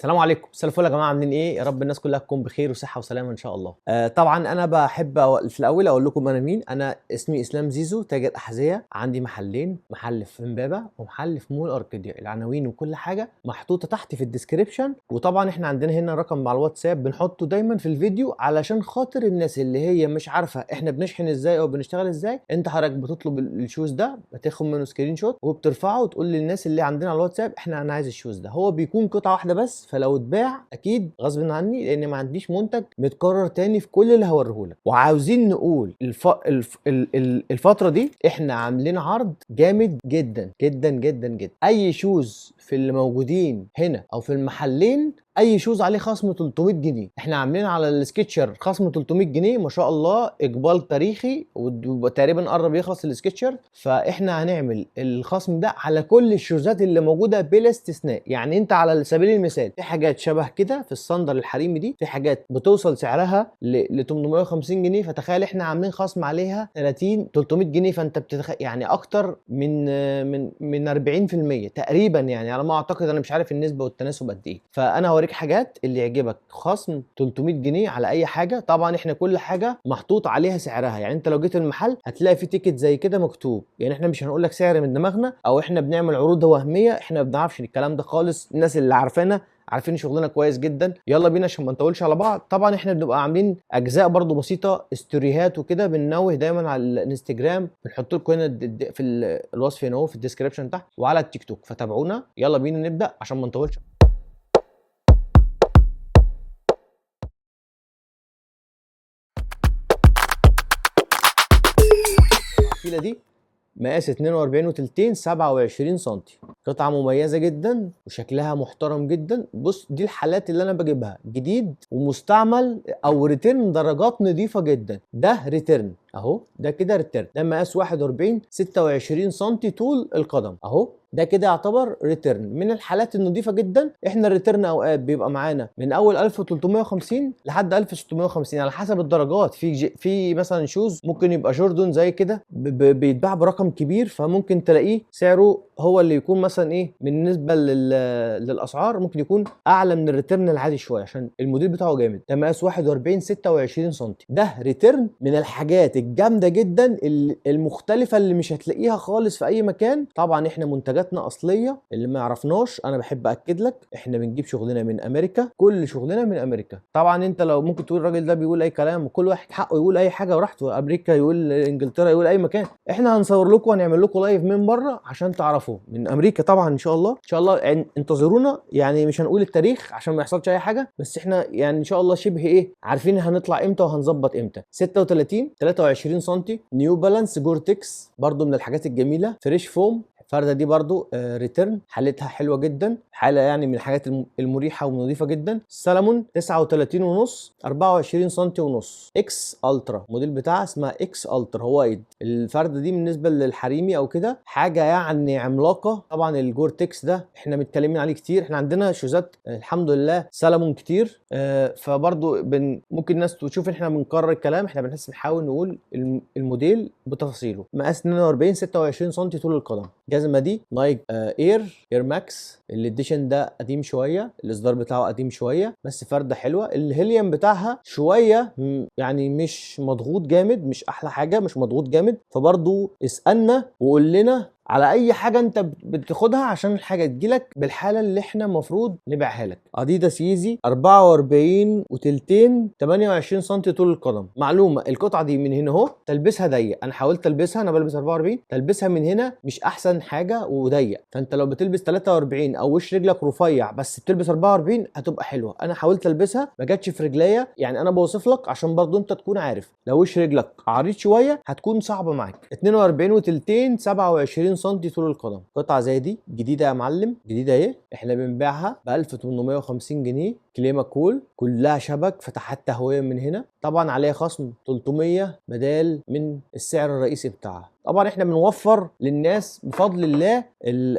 السلام عليكم، مساء الفل يا جماعه، عاملين ايه؟ يا رب الناس كلها تكون بخير وصحه وسلامه ان شاء الله. طبعا انا بحب في الاول اقول لكم انا مين. انا اسمي اسلام زيزو، تاجر احذيه، عندي محلين، محل في امبابه ومحل في مول اركيديا. العناوين وكل حاجه محطوطه تحت في الديسكريبشن. وطبعا احنا عندنا هنا رقم على الواتساب بنحطه دايما في الفيديو علشان خاطر الناس اللي هي مش عارفه احنا بنشحن ازاي او بنشتغل ازاي. انت حضرتك بتطلب الشوز ده، بتاخد منه سكرين شوت وبترفعه وتقول للناس اللي عندنا على الواتساب انا عايز الشوز ده. هو بيكون قطعه واحده بس، فلو اتباع اكيد غصب عني لان ما عنديش منتج متكرر تاني في كل اللي هوريهولك. وعاوزين نقول الفتره دي احنا عاملين عرض جامد جدا جدا جدا جدا. اي شوز في اللي موجودين هنا او في المحلين، اي شوز عليه خصم 300 جنيه. احنا عاملين على السكتشر خصم 300 جنيه، ما شاء الله اقبال تاريخي، وتقريبا قرب يخلص السكتشر. فاحنا هنعمل الخصم ده على كل الشوزات اللي موجوده بلا استثناء. يعني انت على سبيل المثال في حاجات شبه كده في الصندل الحريمي دي، في حاجات بتوصل سعرها ل 850 جنيه، فتخيل احنا عاملين خصم عليها 300 جنيه. فانت يعني اكتر من 40% تقريبا، يعني على ما اعتقد، انا مش عارف النسبه والتناسب قد ايه. فانا هوريك حاجات اللي يعجبك خصم 300 جنيه على اي حاجه. طبعا احنا كل حاجه محطوط عليها سعرها، يعني انت لو جيت المحل هتلاقي في تيكت زي كده مكتوب. يعني احنا مش هنقول لك سعر من دماغنا او احنا بنعمل عروض وهميه، احنا ما بنعرفش الكلام ده خالص. الناس اللي عارفانا عارفين شغلنا كويس جدا. يلا بينا عشان ما نطولش على بعض. طبعا احنا بنبقى عاملين اجزاء برضو بسيطه، استوريهات وكده، بننوه دايما على الانستجرام، بنحط لكم هنا في الوصف هنا اهو في الديسكربشن تحت، وعلى التيك توك، فتابعونا. يلا بينا نبدا عشان ما نطولش. التفصيله دي مقاس 42 وتلتين 27 سم. قطعه مميزه جدا وشكلها محترم جدا. بص، دي الحالات اللي انا بجيبها جديد ومستعمل او ريتيرن، درجات نظيفه جدا. ده ريتيرن اهو، ده كده ريتيرن. ده مقاس 41 26 سم طول القدم اهو، ده كده يعتبر ريتيرن من الحالات النظيفه جدا. احنا الريتيرن اوقات بيبقى معانا من اول 1350 لحد 1650 على حسب الدرجات. في مثلا شوز ممكن يبقى جوردن زي كده بيتباع برقم كبير، فممكن تلاقيه سعره هو اللي يكون مثلا ايه بالنسبه للاسعار، ممكن يكون اعلى من الريتيرن العادي شويه عشان الموديل بتاعه جامد. ده مقاس 41 26 سم. ده ريتيرن من الحاجات الجامده جدا المختلفه اللي مش هتلاقيها خالص في اي مكان. طبعا احنا منتجاتنا اصليه، اللي ما يعرفناش انا بحب اكد لك احنا بنجيب شغلنا من امريكا، كل شغلنا من امريكا. طبعا انت لو ممكن تقول الراجل ده بيقول اي كلام، وكل واحد حقه يقول اي حاجه براحته، امريكا يقول، انجلترا يقول، اي مكان. احنا هنصور لكم وهنعمل لكم لايف من بره عشان تعرفوا من امريكا. طبعا ان شاء الله ان شاء الله انتظرونا. يعني مش هنقول التاريخ عشان ما يحصلش اي حاجه، بس احنا يعني ان شاء الله شبه ايه عارفين هنطلع امتى وهنظبط امتى. 36 23 سم، نيو بالانس جورتكس، برضو من الحاجات الجميله. فريش فوم، الفرده دي برضو ريتيرن، حالتها حلوه جدا، حاله يعني من الحاجات المريحه ونظيفه جدا. سلمون 39 ونص 24 سم ونص، اكس الترا، الموديل بتاعها اسمها اكس الترا وايد. الفرده دي بالنسبه للحريمي او كده حاجه يعني عملاقه. طبعا الجورتكس ده احنا متكلمين عليه كتير، احنا عندنا شوزات الحمد لله سلمون كتير. فبرضو ممكن الناس تشوف احنا بنكرر الكلام، احنا بنحاول نقول الموديل بتفاصيله. مقاس 42 26 سم طول القدم. الجزمه دي نايك اير ماكس. الاديشن ده قديم شويه، الاصدار بتاعه قديم شويه، بس فرده حلوه. الهيليوم بتاعها شويه يعني مش مضغوط جامد، مش احلى حاجه، مش مضغوط جامد. فبرضو اسالنا وقول لنا على اي حاجه انت بتاخدها عشان الحاجه تجيلك بالحاله اللي احنا المفروض نبيعها لك. اديداس ييزي 44 وتلتين 28 سم طول القدم. معلومه، القطعه دي من هنا اهو تلبسها ضيق، انا حاولت البسها، انا بلبس 44، تلبسها من هنا مش احسن حاجه وضيق. فانت لو بتلبس 43 او وش رجلك رفيع بس بتلبس 44 هتبقى حلوه. انا حاولت البسها ما جاتش في رجليا، يعني انا بوصف لك عشان برضو انت تكون عارف. لو وش رجلك عريض شويه هتكون صعبه معاك. 42 وتلتين 27 سم طول القدم. قطعه زي دي جديده يا معلم، جديده اهي، احنا بنبيعها ب 1850 جنيه كليمة كول كلها شبك، فتحات تهوية من هنا. طبعا عليها خصم 300 بدال من السعر الرئيسي بتاعها. طبعا احنا بنوفر للناس بفضل الله.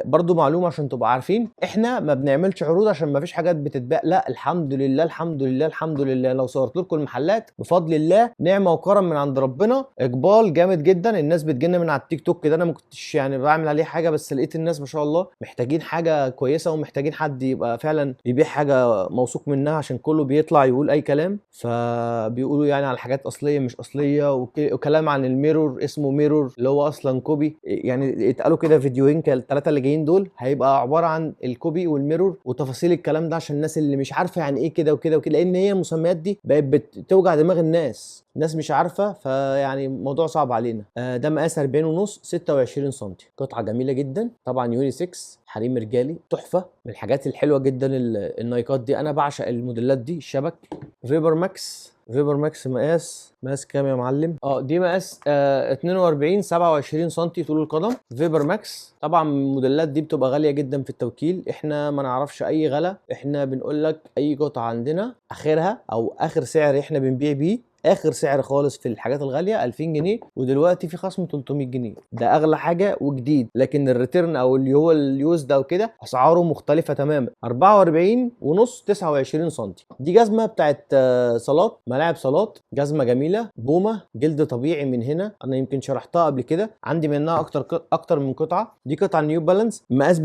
برضو معلومه عشان تبقوا عارفين، احنا ما بنعملش عروض عشان ما فيش حاجات بتتباع، لا الحمد لله الحمد لله الحمد لله. لو صورت لكم المحلات بفضل الله نعمه وكرم من عند ربنا، اقبال جامد جدا. الناس بتجينا من على التيك توك كده، انا ما كنتش يعني بعمل عليه حاجه، بس لقيت الناس ما شاء الله محتاجين حاجه كويسه ومحتاجين حد يبقى فعلا يبيع حاجه موثوق منها، عشان كله بيطلع يقول اي كلام. فبيقولوا يعني على حاجات اصليه مش اصليه، وكلام عن الميرور اسمه ميرور اللي هو اصلا كوبي. يعني اتقالوا كده فيديوهين الثلاثه اللي جايين دول هيبقى عباره عن الكوبي والميرور وتفاصيل الكلام ده، عشان الناس اللي مش عارفه يعني ايه كده وكده وكده، لان هي المسميات دي بقت بتوجع دماغ الناس مش عارفه، فيعني موضوع صعب علينا. ده مقاس 40 ونص 26 سم. قطعه جميله جدا طبعا، يوني 6 حريم رجالي تحفه من الحاجات الحلوه جدا. النايكات دي انا بعشق الموديلات دي. الشبك فيبر ماكس، فيبر ماكس مقاس كام يا معلم؟ دي مقاس 42 27 سم طول القدم. فيبر ماكس طبعا الموديلات دي بتبقى غاليه جدا في التوكيل، احنا ما نعرفش اي غلا، احنا بنقول لك اي قطعه عندنا اخرها او اخر سعر احنا بنبيع بيه، اخر سعر خالص في الحاجات الغاليه 2000 جنيه، ودلوقتي في خصم 300 جنيه. ده اغلى حاجه وجديد، لكن الريتيرن او اللي هو اليوز ده وكده اسعاره مختلفه تماما. 44 ونص 29 سم. دي جزمه بتاعت صالات، ملاعب صالات، جزمه جميله بومه جلد طبيعي من هنا. انا يمكن شرحتها قبل كده، عندي منها اكتر من قطعه. دي قطعه نيو بالانس، المقاس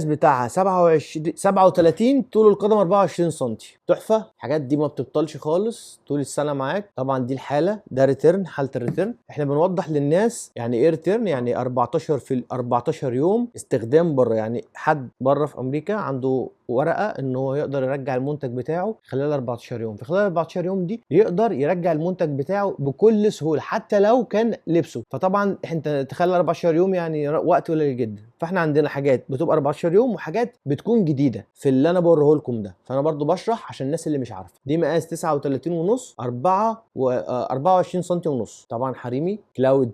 بتاعها 37 طول القدم 24 سم. تحفه، الحاجات دي ما بتبطلش خالص طول السنه معاك. طبعا دي الحاله، ده ريتيرن، حاله الريتيرن. احنا بنوضح للناس يعني ايه ريتيرن، يعني 14 يوم استخدام بره. يعني حد بره في امريكا عنده ورقه ان هو يقدر يرجع المنتج بتاعه خلال 14 يوم. في خلال 14 يوم دي يقدر يرجع المنتج بتاعه بكل سهوله حتى لو كان لبسه. فطبعا انت تخيل 14 يوم يعني وقت قليل جدا. فاحنا عندنا حاجات بتبقى 14 يوم وحاجات بتكون جديده في اللي انا بوريه لكم ده. فانا برضو بشرح عشان الناس اللي مش عارفه. دي مقاس 39 ونص 24 سم ونص. طبعا حريمي كلاود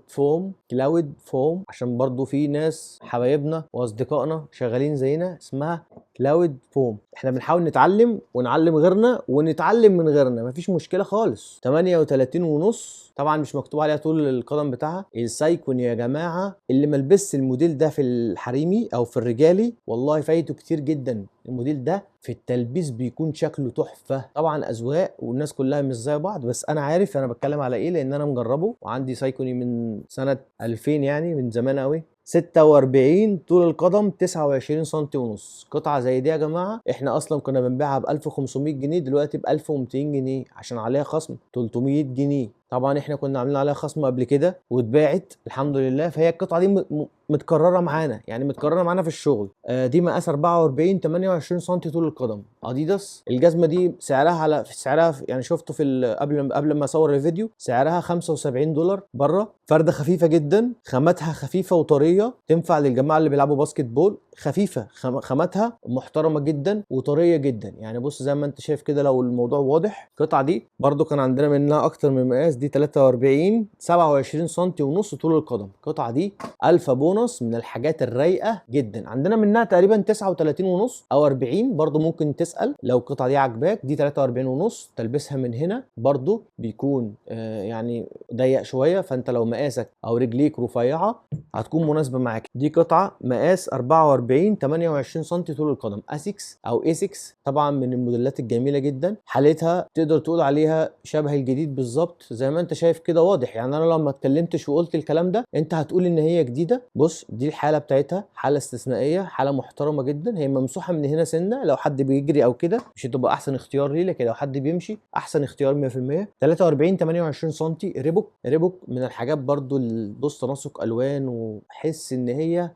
فوم عشان برضو في ناس حبايبنا واصدقائنا شغالين زينا اسمها كلاود فوم. احنا بنحاول نتعلم ونعلم غيرنا ونتعلم من غيرنا، مفيش مشكله خالص. 38 ونص طبعا مش مكتوب عليها طول القدم بتاعها. السايكون يا جماعه، اللي ملبس الموديل ده في الحريمي او في الرجالي والله فايته كتير جدا. الموديل ده في التلبيس بيكون شكله تحفه. طبعا اذواق والناس كلها مش زي بعض، بس انا عارف انا بتكلم على ايه لان انا مجربه وعندي سايكوني من سنه 2000 يعني من زمان قوي. 46 طول القدم 29 سم ونص. قطعه زي دي يا جماعه احنا اصلا كنا بنبيعها ب 1500 جنيه، دلوقتي ب 1200 جنيه عشان عليها خصم 300 جنيه. طبعا احنا كنا عاملين عليها خصم قبل كده واتباعت الحمد لله. فهي القطعه دي متكرره معانا، يعني متكرره معانا في الشغل. دي مقاس 44 28 سم طول القدم، اديداس. الجزمه دي سعرها يعني شفته في قبل ما اصور الفيديو، سعرها $75 بره. فرده خفيفه جدا، خاماتها خفيفه وطريه، تنفع للجماعه اللي بيلعبوا باسكت بول. خفيفه، خاماتها محترمه جدا وطريه جدا. يعني بص زي ما انت شايف كده لو الموضوع واضح. القطعه دي برضو كان عندنا منها اكتر من مقاس. دي 43 27 سم ونص طول القدم. القطعه دي الفا بونص من الحاجات الرايقه جدا. عندنا منها تقريبا 39 ونص او 40 برضو، ممكن تسال لو القطعه دي عجباك. دي 43 ونص، تلبسها من هنا برضو بيكون يعني ضيق شويه، فانت لو مقاسك او رجليك رفيعه هتكون مناسبه معاك. دي قطعه مقاس 44 28 سم طول القدم، اسيكس او ايسكس. طبعا من الموديلات الجميله جدا، حالتها تقدر تقول عليها شبه الجديد بالظبط زي ما انت شايف كده واضح. يعني انا لما اتكلمتش وقلت الكلام ده انت هتقول ان هي جديده. بص دي الحاله بتاعتها، حاله استثنائيه، حاله محترمه جدا. هي ممسوحه من هنا سنه، لو حد بيجري او كده مش هتبقى احسن اختيار ليه، لكن لو حد بيمشي احسن اختيار 100%. 43 28 سم ريبوك من الحاجات برضو بص تناسق الوان، وحس ان هي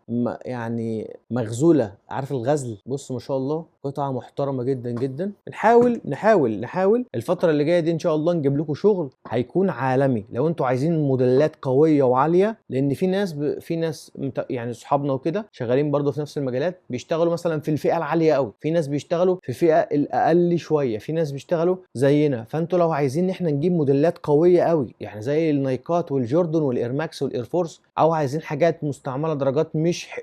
يعني مغزوله، عارف الغزل. بص ما شاء الله قطعه محترمه جدا جدا. نحاول الفتره اللي جايه دي ان شاء الله نجيب لكم شغل هيكون عالمي لو انتوا عايزين موديلات قويه وعاليه. لان في ناس يعني اصحابنا وكده شغالين برضو في نفس المجالات، بيشتغلوا مثلا في الفئه العاليه قوي، في ناس بيشتغلوا في الفئه الاقل شويه، في ناس بيشتغلوا زينا. فانتوا لو عايزين ان احنا نجيب موديلات قويه قوي يعني زي النايكات والجوردن والايرماكس والايرفورس او عايزين حاجات مستعمله درجات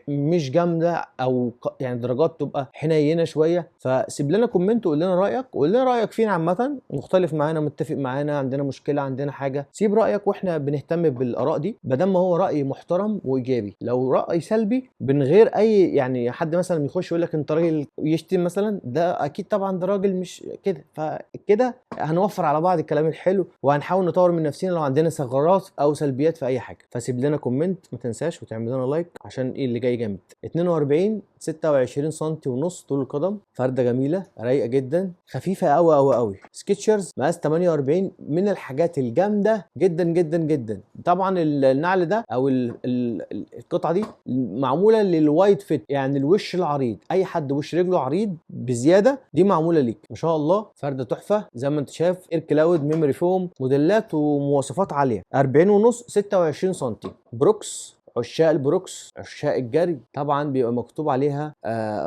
مش جامده، او يعني درجات تبقى حنينه شويه، فسيب لنا كومنت وقول لنا رايك، وقول لنا رايك فينا عامه، مختلف معانا متفق معانا، عندنا مشكله عندنا حاجه، سيب رايك واحنا بنهتم بالاراء دي ما دام هو راي محترم وايجابي. لو راي سلبي من غير اي يعني حد مثلا يخش يقول لك انت راجل يشتم مثلا، ده اكيد طبعا ده راجل مش كده، فكده هنوفر على بعض الكلام الحلو وهنحاول نطور من نفسنا لو عندنا ثغرات او سلبيات في اي حاجه. فسيب لنا كومنت ما تنساش وتعمل لنا لايك عشان ايه اللي جاي جامد. 42 26 سم ونص طول القدم، فرده جميله رايقه جدا، خفيفه قوي قوي قوي، سكيتشرز مقاس 48، من الحاجات الجامده جدا جدا جدا. طبعا النعل ده او القطعه دي معموله للوايد فيت، يعني الوش العريض، اي حد وش رجله عريض بزياده دي معموله ليك. ما شاء الله فرده تحفه زي ما انت شايف، اير كلاود ميموري فوم، موديلات ومواصفات عاليه. 40 ونص 26 سم، بروكس، عشاق البروكس عشاق الجري طبعا بيبقى مكتوب عليها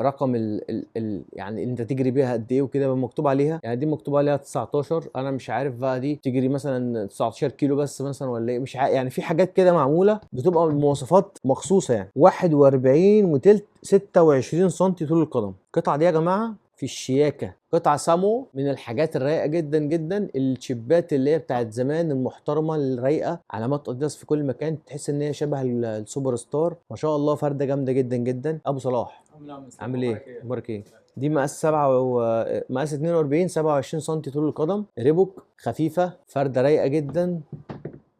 رقم يعني انت تجري بيها قد ايه وكده، بيبقى مكتوب عليها، يعني دي مكتوب عليها 19، انا مش عارف بقى دي تجري مثلا 19 كيلو بس مثلا ولا ايه، مش عارف يعني، في حاجات كده معموله بتبقى مواصفات مخصوصه يعني. 41 وتلت 26 سم طول القدم. القطعه دي يا جماعه في الشياكه، قطعه سامو من الحاجات الرايقه جدا جدا، الشيبات اللي هي بتاعت زمان المحترمه الرايقه، علامات اديداس في كل مكان، تحس ان هي شبه السوبر ستار. ما شاء الله فرده جامده جدا جدا. ابو صلاح عامل ايه؟ اخبارك ايه؟ دي مقاس 7 مقاس 42 27 سم طول القدم، ريبوك، خفيفه، فرده رايقه جدا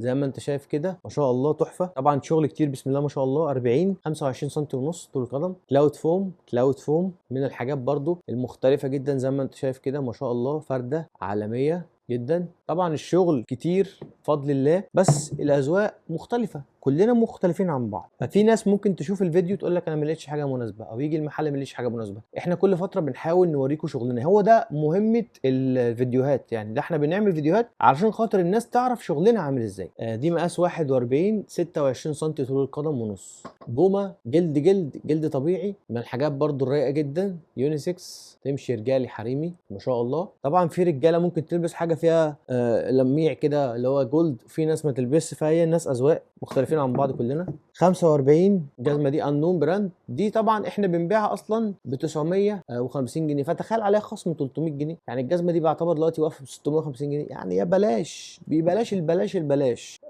زي ما انت شايف كده، ما شاء الله تحفه. طبعا شغل كتير بسم الله ما شاء الله. 40 25 سم ونص طول القدم، كلاود فوم، كلاود فوم من الحاجات برضو المختلفه جدا زي ما انت شايف كده، ما شاء الله فرده عالميه جدا. طبعا الشغل كتير بفضل الله، بس الاذواق مختلفه، كلنا مختلفين عن بعض. ففي ناس ممكن تشوف الفيديو تقول لك انا ما لقيتش حاجه مناسبه، او يجي المحل ما لقيتش حاجه مناسبه. احنا كل فتره بنحاول نوريكم شغلنا، هو ده مهمه الفيديوهات، يعني ده احنا بنعمل فيديوهات علشان خاطر الناس تعرف شغلنا عامل ازاي. دي مقاس 41 26 سم طول القدم ونص، بوما، جلد جلد طبيعي، من الحاجات برضو الرايقه جدا، يونيسكس، تمشي رجالي حريمي ما شاء الله. طبعا في رجاله ممكن تلبس حاجه فيها لميع كده اللي هو جولد، في ناس ما تلبسش، فهي الناس اذواق مختلفين عن بعض كلنا. 45 الجزمه دي انون براند، دي طبعا احنا بنبيعها اصلا ب 950 جنيه، فتخيل عليها خصم 300 جنيه، يعني الجزمه دي بعتبر دلوقتي واقفه ب 650 جنيه، يعني يا بلاش ببلاش البلاش البلاش.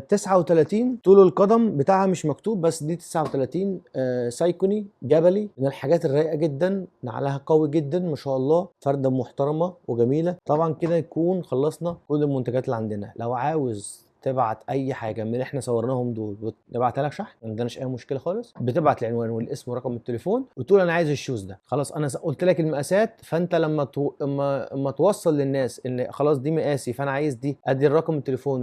39 طول القدم بتاعها مش مكتوب، بس دي 39 سايكوني جبلي، من الحاجات الرايقه جدا، نعلها قوي جدا ما شاء الله، فرده محترمه وجميله. طبعا كده يكون خلصنا كل المنتجات اللي عندنا. لو عاوز تبعت اي حاجه من اللي احنا صورناهم دول نبعتها لك شحن، ما عندناش اي مشكله خالص، بتبعت العنوان والاسم ورقم التليفون وتقول انا عايز الشوز ده، خلاص انا قلت لك المقاسات، فانت لما توصل للناس ان خلاص دي مقاسي فانا عايز دي، ادي الرقم التليفون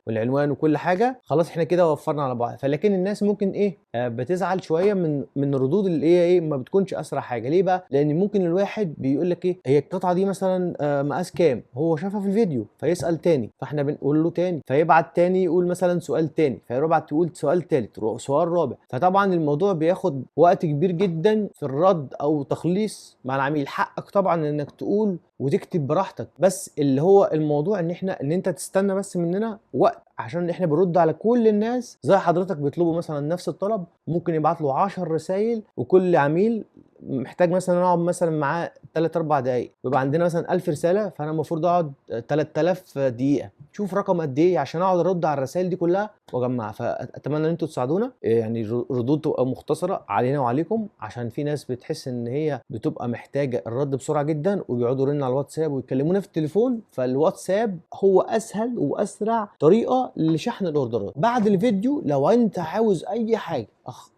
والعنوان وكل حاجه، خلاص احنا كده وفرنا على بعض. فلكن الناس ممكن ايه بتزعل شويه من الردود اللي هي ايه ما بتكونش اسرع حاجه. ليه بقى؟ لان ممكن الواحد بيقول لك ايه، هي القطعه دي مثلا مقاس كام، هو شافها في الفيديو فيسال تاني، فاحنا بنقول له تاني، فيبعت تاني يقول مثلا سؤال تاني، فيبعت تقول سؤال تالت، سؤال رابع، فطبعا الموضوع بياخد وقت كبير جدا في الرد او تخليص مع العميل. حقك طبعا انك تقول وتكتب براحتك، بس اللي هو الموضوع ان انت تستنى بس مننا وقت، عشان احنا بنرد على كل الناس زي حضرتك بيطلبوا مثلا نفس الطلب، ممكن يبعت له 10 رسائل، وكل عميل محتاج مثلا اقعد مثلا معاه 3 4 دقائق، بيبقى عندنا مثلا 1000 رساله، فانا المفروض اقعد 3000 دقيقه، شوف رقم قد ايه عشان اقعد ارد على الرسائل دي كلها واجمعها. فاتمنى ان انتوا تساعدونا، يعني ردود تبقى مختصره علينا وعليكم، عشان في ناس بتحس ان هي بتبقى محتاجه الرد بسرعه جدا وبيقعدوا يرنوا على الواتساب ويكلمونا في التليفون، فالواتساب هو اسهل واسرع طريقه لشحن الاوردرات. بعد الفيديو لو انت عاوز اي حاجه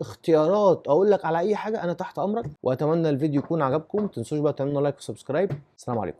اختيارات اقول لك على اي حاجه انا تحت امرك، واتمنى الفيديو يكون عجبكم. ما تنسوش بقى تعملوا لايك وسبسكرايب. السلام عليكم.